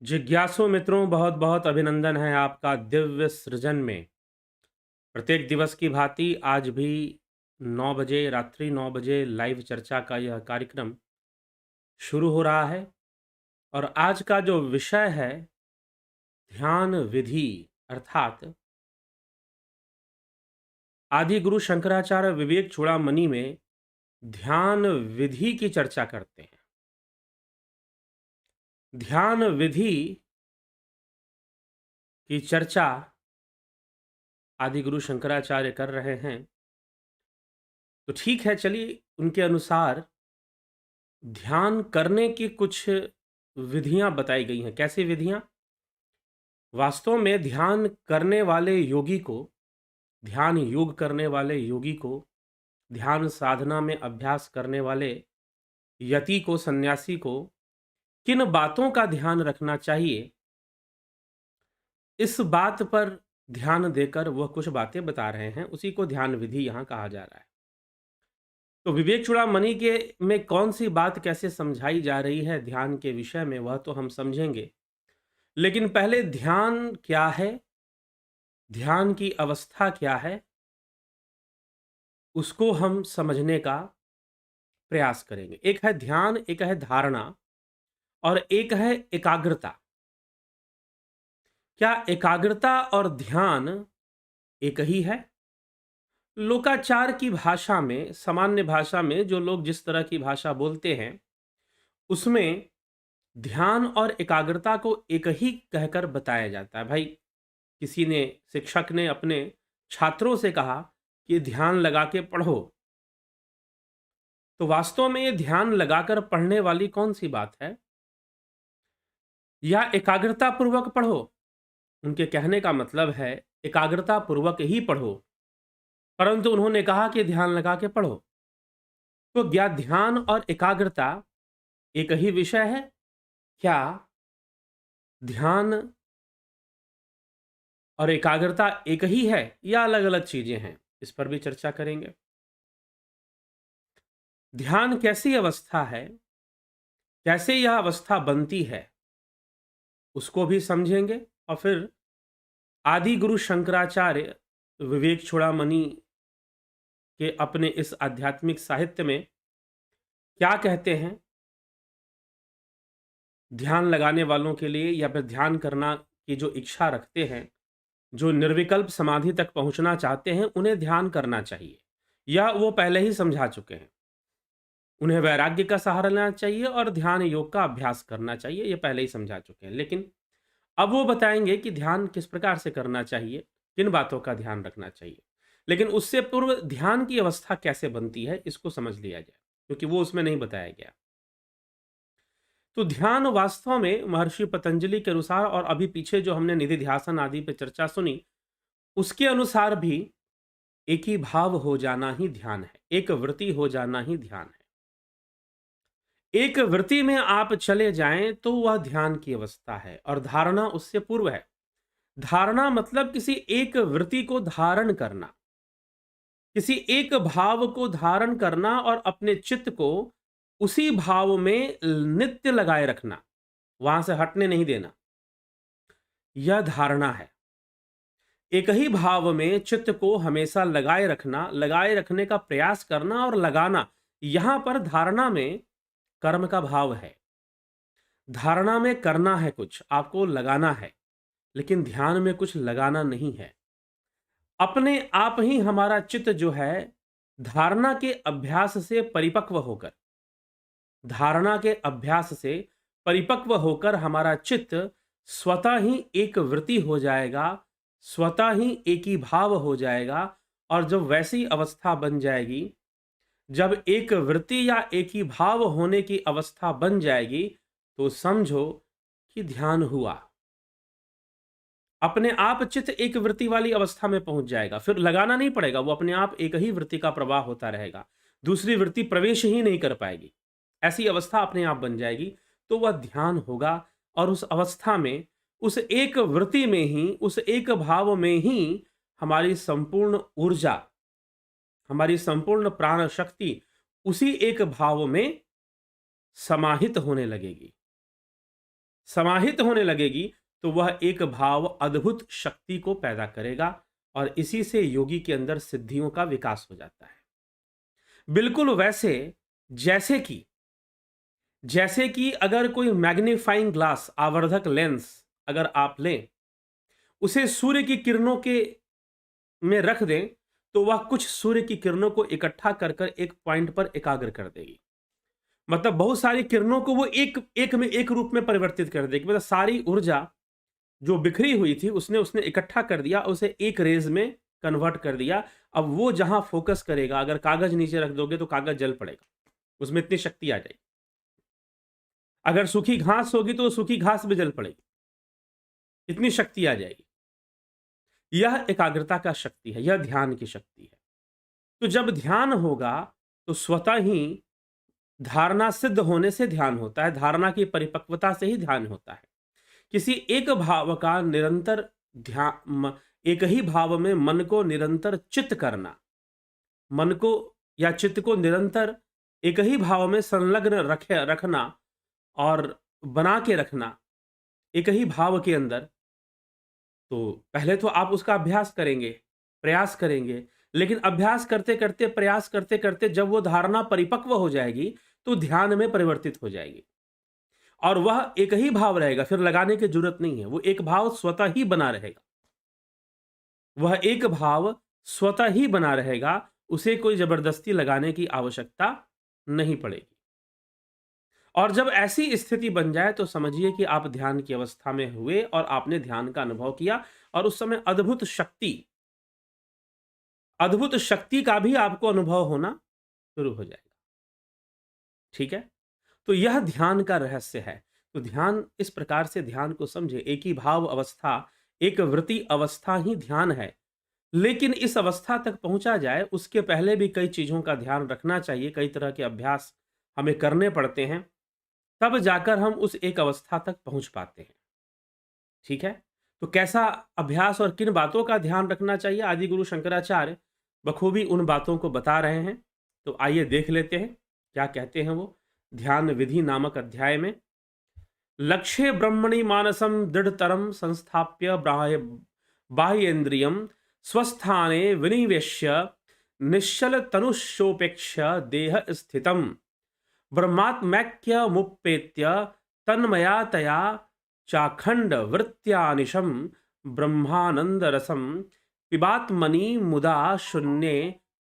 जिज्ञासु मित्रों, बहुत बहुत अभिनंदन है आपका दिव्य सृजन में। प्रत्येक दिवस की भांति आज भी 9 बजे, रात्रि 9 बजे लाइव चर्चा का यह कार्यक्रम शुरू हो रहा है। और आज का जो विषय है, ध्यान विधि, अर्थात आदि गुरु शंकराचार्य विवेक चूड़ामणि में ध्यान विधि की चर्चा करते हैं। ध्यान विधि की चर्चा आदि गुरु शंकराचार्य कर रहे हैं, तो ठीक है, चलिए उनके अनुसार ध्यान करने की कुछ विधियां बताई गई हैं। कैसी विधियां? वास्तव में ध्यान करने वाले योगी को, ध्यान योग करने वाले योगी को, ध्यान साधना में अभ्यास करने वाले यति को, सन्यासी को किन बातों का ध्यान रखना चाहिए, इस बात पर ध्यान देकर वह कुछ बातें बता रहे हैं। उसी को ध्यान विधि यहां कहा जा रहा है। तो विवेक चूड़ामणि के में कौन सी बात कैसे समझाई जा रही है ध्यान के विषय में, वह तो हम समझेंगे। लेकिन पहले ध्यान क्या है, ध्यान की अवस्था क्या है, उसको हम समझने का प्रयास करेंगे। एक है ध्यान, एक है धारणा और एक है एकाग्रता। क्या एकाग्रता और ध्यान एक ही है? लोकाचार की भाषा में, सामान्य भाषा में, जो लोग जिस तरह की भाषा बोलते हैं, उसमें ध्यान और एकाग्रता को एक ही कहकर बताया जाता है। भाई, किसी ने, शिक्षक ने अपने छात्रों से कहा कि ध्यान लगा के पढ़ो, तो वास्तव में ये ध्यान लगाकर पढ़ने वाली कौन सी बात है? या एकाग्रता पूर्वक पढ़ो? उनके कहने का मतलब है एकाग्रता पूर्वक ही पढ़ो, परंतु उन्होंने कहा कि ध्यान लगा के पढ़ो। तो क्या ध्यान और एकाग्रता एक ही विषय है? क्या ध्यान और एकाग्रता एक ही है या अलग अलग चीजें हैं? इस पर भी चर्चा करेंगे। ध्यान कैसी अवस्था है, कैसे यह अवस्था बनती है, उसको भी समझेंगे। और फिर आदि गुरु शंकराचार्य विवेक चूड़ामणि के अपने इस आध्यात्मिक साहित्य में क्या कहते हैं ध्यान लगाने वालों के लिए, या फिर ध्यान करना की जो इच्छा रखते हैं, जो निर्विकल्प समाधि तक पहुंचना चाहते हैं, उन्हें ध्यान करना चाहिए, या वो पहले ही समझा चुके हैं। उन्हें वैराग्य का सहारा लेना चाहिए और ध्यान योग का अभ्यास करना चाहिए, ये पहले ही समझा चुके हैं। लेकिन अब वो बताएंगे कि ध्यान किस प्रकार से करना चाहिए, किन बातों का ध्यान रखना चाहिए। लेकिन उससे पूर्व ध्यान की अवस्था कैसे बनती है, इसको समझ लिया जाए, क्योंकि वो उसमें नहीं बताया गया। तो ध्यान वास्तव में महर्षि पतंजलि के अनुसार, और अभी पीछे जो हमने निधि ध्यासन आदि पे चर्चा सुनी, उसके अनुसार भी एक ही भाव हो जाना ही ध्यान है, एक वृत्ति हो जाना ही ध्यान है। एक वृत्ति में आप चले जाएं तो वह ध्यान की अवस्था है, और धारणा उससे पूर्व है। धारणा मतलब किसी एक वृत्ति को धारण करना, किसी एक भाव को धारण करना और अपने चित्त को उसी भाव में नित्य लगाए रखना, वहां से हटने नहीं देना, यह धारणा है। एक ही भाव में चित्त को हमेशा लगाए रखना, लगाए रखने का प्रयास करना और लगाना, यहां पर धारणा में कर्म का भाव है। धारणा में करना है, कुछ आपको लगाना है, लेकिन ध्यान में कुछ लगाना नहीं है। अपने आप ही हमारा चित्त जो है, धारणा के अभ्यास से परिपक्व होकर, धारणा के अभ्यास से परिपक्व होकर हमारा चित्त स्वतः ही एक वृत्ति हो जाएगा, स्वतः ही एक ही भाव हो जाएगा। और जब वैसी अवस्था बन जाएगी, जब एक वृत्ति या एक ही भाव होने की अवस्था बन जाएगी, तो समझो कि ध्यान हुआ। अपने आप चित्त एक वृत्ति वाली अवस्था में पहुंच जाएगा, फिर लगाना नहीं पड़ेगा, वो अपने आप एक ही वृत्ति का प्रवाह होता रहेगा, दूसरी वृत्ति प्रवेश ही नहीं कर पाएगी। ऐसी अवस्था अपने आप बन जाएगी, तो वह ध्यान होगा। और उस अवस्था में, उस एक वृत्ति में ही, उस एक भाव में ही हमारी संपूर्ण ऊर्जा, हमारी संपूर्ण प्राण शक्ति उसी एक भाव में समाहित होने लगेगी। समाहित होने लगेगी तो वह एक भाव अद्भुत शक्ति को पैदा करेगा और इसी से योगी के अंदर सिद्धियों का विकास हो जाता है। बिल्कुल वैसे जैसे कि अगर कोई मैग्नीफाइंग ग्लास आवर्धक लेंस अगर आप लें, उसे सूर्य की किरणों के में रख दें, तो वह कुछ सूर्य की किरणों को इकट्ठा कर कर एक पॉइंट पर एकाग्र कर देगी। मतलब बहुत सारी किरणों को वो एक रूप में परिवर्तित कर देगी। मतलब सारी ऊर्जा जो बिखरी हुई थी उसने उसने इकट्ठा कर दिया, उसे एक रेज में कन्वर्ट कर दिया। अब वो जहां फोकस करेगा, अगर कागज नीचे रख दोगे तो कागज जल पड़ेगा, उसमें इतनी शक्ति आ जाएगी। अगर सूखी घास होगी तो सूखी घास भी जल पड़ेगी, इतनी शक्ति आ जाएगी। यह एकाग्रता का शक्ति है, यह ध्यान की शक्ति है। तो जब ध्यान होगा तो स्वतः ही धारणा सिद्ध होने से ध्यान होता है, धारणा की परिपक्वता से ही ध्यान होता है। किसी एक भाव का निरंतर ध्यान, एक ही भाव में मन को निरंतर चित्त करना, मन को या चित्त को निरंतर एक ही भाव में संलग्न रखना और बना के रखना एक ही भाव के अंदर, तो पहले तो आप उसका अभ्यास करेंगे, प्रयास करेंगे, लेकिन अभ्यास करते करते, प्रयास करते करते जब वो धारणा परिपक्व हो जाएगी तो ध्यान में परिवर्तित हो जाएगी और वह एक ही भाव रहेगा, फिर लगाने की जरूरत नहीं है। वो एक भाव स्वतः ही बना रहेगा, वह एक भाव स्वतः ही बना रहेगा, उसे कोई जबरदस्ती लगाने की आवश्यकता नहीं पड़ेगी। और जब ऐसी स्थिति बन जाए तो समझिए कि आप ध्यान की अवस्था में हुए और आपने ध्यान का अनुभव किया और उस समय अद्भुत शक्ति का भी आपको अनुभव होना शुरू हो जाएगा। ठीक है, तो यह ध्यान का रहस्य है। तो ध्यान, इस प्रकार से ध्यान को समझे, एक ही भाव अवस्था, एक वृत्ति अवस्था ही ध्यान है। लेकिन इस अवस्था तक पहुंचा जाए उसके पहले भी कई चीजों का ध्यान रखना चाहिए, कई तरह के अभ्यास हमें करने पड़ते हैं, तब जाकर हम उस एक अवस्था तक पहुंच पाते हैं। ठीक है, तो कैसा अभ्यास और किन बातों का ध्यान रखना चाहिए, आदि गुरु शंकराचार्य बखूबी उन बातों को बता रहे हैं। तो आइए देख लेते हैं क्या कहते हैं वो ध्यान विधि नामक अध्याय में। लक्ष्य ब्रह्मणि मानसम दृढ़तरम संस्थाप्य बाह्येन्द्रियम स्वस्थाने विनिवेश्य निश्चल तनुषोपेक्ष देह स्थितम ब्रह्मात्मैक्य मुप्पेत्य तन्मयातया चाखंड वृत्त्यानिशम ब्रह्मानंद रसम पिबात्मनि मुदा शून्ये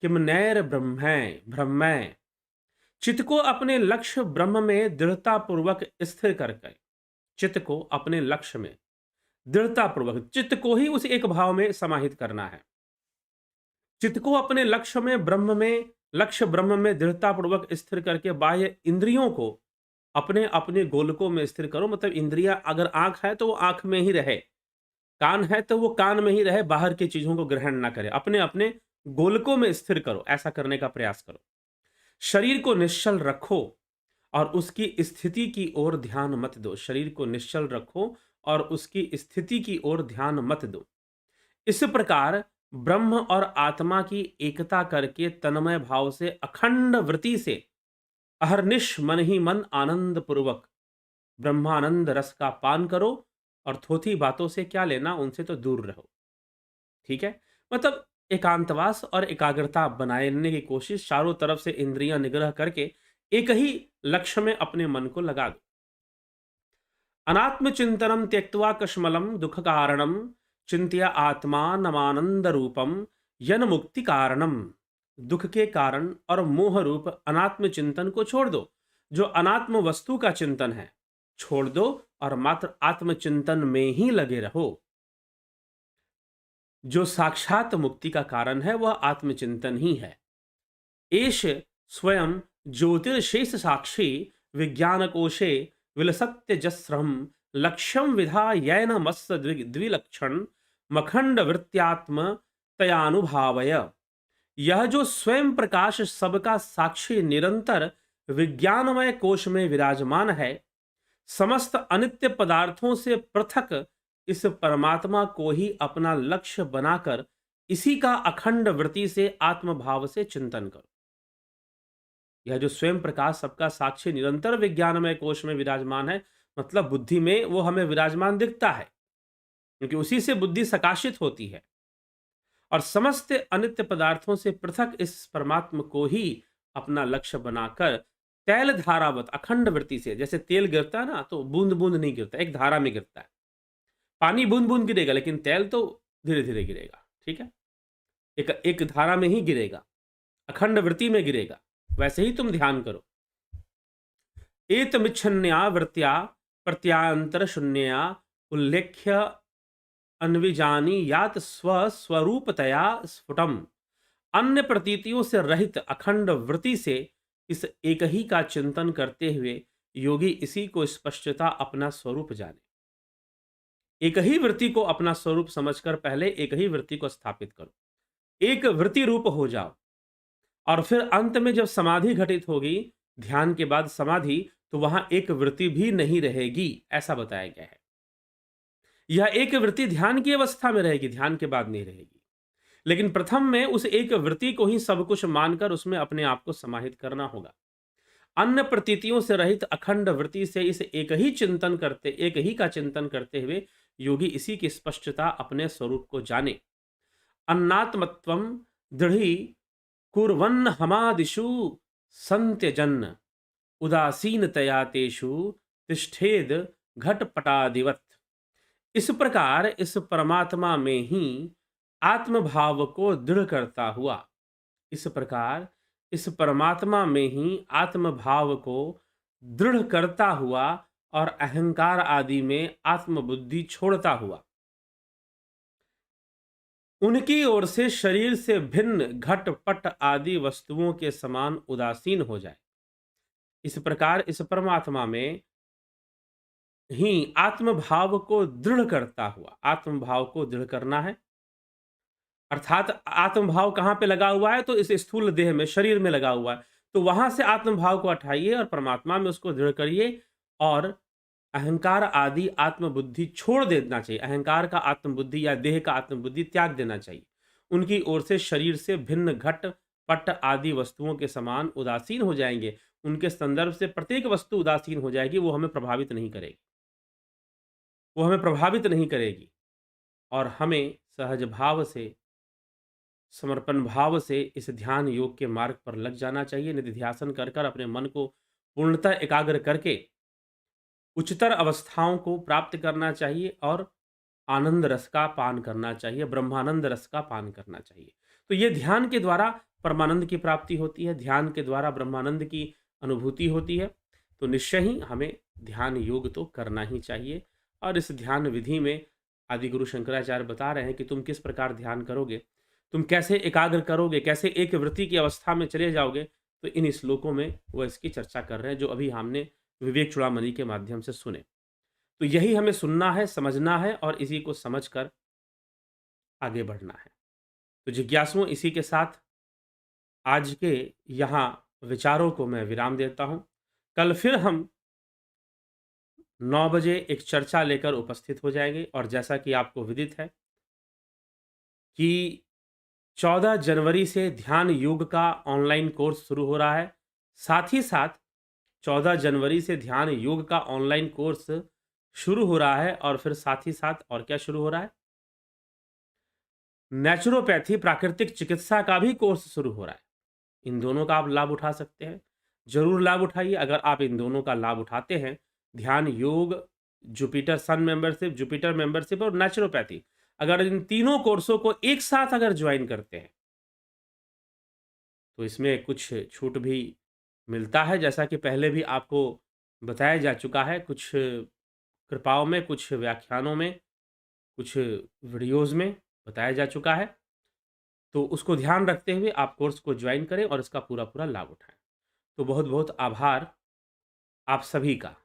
किमनैर ब्रह्मै। चित्त को अपने लक्ष्य ब्रह्म में दृढ़ता पूर्वक स्थिर करके, चित्त को अपने लक्ष्य में दृढ़ता पूर्वक, चित्त को ही उस एक भाव में समाहित करना है। चित्त को अपने लक्ष्य ब्रह्म में दृढ़ता पूर्वक स्थिर करके बाह्य इंद्रियों को अपने अपने गोलकों में स्थिर करो। मतलब इंद्रियां, अगर आंख है तो वो आंख में ही रहे, कान है तो वो कान में ही रहे, बाहर की चीजों को ग्रहण ना करे, अपने अपने गोलकों में स्थिर करो, ऐसा करने का प्रयास करो। शरीर को निश्चल रखो और उसकी स्थिति की ओर ध्यान मत दो। शरीर को निश्चल रखो और उसकी स्थिति की ओर ध्यान मत दो। इस प्रकार ब्रह्म और आत्मा की एकता करके तन्मय भाव से अखंड वृत्ति से अहर्निश मन ही मन आनंद पूर्वक ब्रह्मानंद रस का पान करो और थोथी बातों से क्या लेना, उनसे तो दूर रहो। ठीक है, मतलब एकांतवास और एकाग्रता बनाने की कोशिश, चारों तरफ से इंद्रियां निग्रह करके एक ही लक्ष्य में अपने मन को लगा दो। अनात्म चिंतनम त्यक्त्वा कश्मलम दुख कारणम चिंत्या आत्मानमानंद रूपम यन मुक्ति कारणम। दुख के कारण और मोह रूप अनात्म चिंतन को छोड़ दो, जो अनात्म वस्तु का चिंतन है छोड़ दो और मात्र आत्मचिंतन में ही लगे रहो। जो साक्षात मुक्ति का कारण है वह आत्मचिंतन ही है। एष स्वयं ज्योतिर्शेष साक्षी विज्ञान कोशे विलसत्य जस्रम लक्ष्यम विधायैन मत्स द्विलक्षण मखंड वृत्त्यात्म तयानुभावय। यह जो स्वयं प्रकाश सबका साक्षी निरंतर विज्ञानमय कोश में विराजमान है, समस्त अनित्य पदार्थों से पृथक इस परमात्मा को ही अपना लक्ष्य बनाकर इसी का अखंड वृत्ति से आत्मभाव से चिंतन करो। यह जो स्वयं प्रकाश सबका साक्षी निरंतर विज्ञानमय कोश में विराजमान है, मतलब बुद्धि में वो हमें विराजमान दिखता है, क्योंकि उसी से बुद्धि सकाशित होती है। और समस्त अनित्य पदार्थों से पृथक इस परमात्म को ही अपना लक्ष्य बनाकर तैल धारावत अखंड वृत्ति से, जैसे तेल गिरता है ना, तो बूंद बूंद नहीं गिरता, एक धारा में गिरता है। पानी बूंद बूंद गिरेगा, लेकिन तेल तो धीरे धीरे गिरेगा। ठीक है, एक एक धारा में ही गिरेगा, अखंड वृत्ति में गिरेगा। वैसे ही तुम ध्यान करो। एतमिच्छन्या वृत्त्या प्रत्यांतर शून्यया उल्लेख्य अन्विजानी यात स्वस्वरूपतया स्फुटम। अन्य प्रतीतियों से रहित अखंड वृत्ति से इस एक ही का चिंतन करते हुए योगी इसी को स्पष्टता अपना स्वरूप जाने। एक ही वृत्ति को अपना स्वरूप समझकर पहले एक ही वृत्ति को स्थापित करो, एक वृत्ति रूप हो जाओ, और फिर अंत में जब समाधि घटित होगी, ध्यान के बाद समाधि, तो वहां एक वृत्ति भी नहीं रहेगी, ऐसा बताया गया है। यह एक वृत्ति ध्यान की अवस्था में रहेगी, ध्यान के बाद नहीं रहेगी। लेकिन प्रथम में उस एक वृत्ति को ही सब कुछ मानकर उसमें अपने आप को समाहित करना होगा। अन्य प्रतीतियों से रहित अखंड वृत्ति से इस एक ही का चिंतन करते हुए योगी इसी की स्पष्टता अपने स्वरूप को जाने। अन्नात्मत्वम दृढ़ी कुर्वन्न हमादिषु संत्यजन उदासीनतया तेषु तिष्ठेद घटपटादिवत। इस प्रकार इस परमात्मा में ही आत्मभाव को दृढ़ करता हुआ, इस प्रकार इस परमात्मा में ही आत्मभाव को दृढ़ करता हुआ और अहंकार आदि में आत्मबुद्धि छोड़ता हुआ, उनकी ओर से शरीर से भिन्न घट पट आदि वस्तुओं के समान उदासीन हो जाए। इस प्रकार इस परमात्मा में ही आत्मभाव को दृढ़ करता हुआ, आत्मभाव को दृढ़ करना है, अर्थात आत्मभाव कहाँ पे लगा हुआ है, तो इस स्थूल देह में, शरीर में लगा हुआ है, तो वहां से आत्मभाव को हटाइए और परमात्मा में उसको दृढ़ करिए, और अहंकार आदि आत्मबुद्धि छोड़ देना चाहिए। अहंकार का आत्मबुद्धि या देह का आत्मबुद्धि त्याग देना चाहिए। उनकी ओर से शरीर से भिन्न घट पट आदि वस्तुओं के समान उदासीन हो जाएंगे। उनके संदर्भ से प्रत्येक वस्तु उदासीन हो जाएगी, वो हमें प्रभावित नहीं करेगी, वो हमें प्रभावित नहीं करेगी। और हमें सहज भाव से, समर्पण भाव से इस ध्यान योग के मार्ग पर लग जाना चाहिए। निधिध्यासन कर कर अपने मन को पूर्णतः एकाग्र करके उच्चतर अवस्थाओं को प्राप्त करना चाहिए और आनंद रस का पान करना चाहिए, ब्रह्मानंद रस का पान करना चाहिए। तो ये ध्यान के द्वारा परमानंद की प्राप्ति होती है, ध्यान के द्वारा ब्रह्मानंद की अनुभूति होती है। तो निश्चय ही हमें ध्यान योग तो करना ही चाहिए। और इस ध्यान विधि में आदि गुरु शंकराचार्य बता रहे हैं कि तुम किस प्रकार ध्यान करोगे, तुम कैसे एकाग्र करोगे, कैसे एक वृत्ति की अवस्था में चले जाओगे। तो इन श्लोकों में वो इसकी चर्चा कर रहे हैं, जो अभी हमने विवेक चूड़ामणि के माध्यम से सुने। तो यही हमें सुनना है, समझना है और इसी को समझकर आगे बढ़ना है। तो जिज्ञासुओं, इसी के साथ आज के यहाँ विचारों को मैं विराम देता हूँ। कल फिर हम 9 बजे एक चर्चा लेकर उपस्थित हो जाएंगे। और जैसा कि आपको विदित है कि 14 जनवरी से ध्यान योग का ऑनलाइन कोर्स शुरू हो रहा है। साथ ही साथ 14 जनवरी से ध्यान योग का ऑनलाइन कोर्स शुरू हो रहा है, और फिर साथ ही साथ और क्या शुरू हो रहा है, नेचुरोपैथी प्राकृतिक चिकित्सा का भी कोर्स शुरू हो रहा है। इन दोनों का आप लाभ उठा सकते हैं, जरूर लाभ उठाइए। अगर आप इन दोनों का लाभ उठाते हैं, ध्यान योग, जुपिटर सन मेंबरशिप, जुपिटर मेंबरशिप और नेचुरोपैथी, अगर इन तीनों कोर्सों को एक साथ अगर ज्वाइन करते हैं तो इसमें कुछ छूट भी मिलता है, जैसा कि पहले भी आपको बताया जा चुका है, कुछ कृपाओं में, कुछ व्याख्यानों में, कुछ वीडियोस में बताया जा चुका है। तो उसको ध्यान रखते हुए आप कोर्स को ज्वाइन करें और इसका पूरा पूरा लाभ उठाएं। तो बहुत बहुत आभार आप सभी का।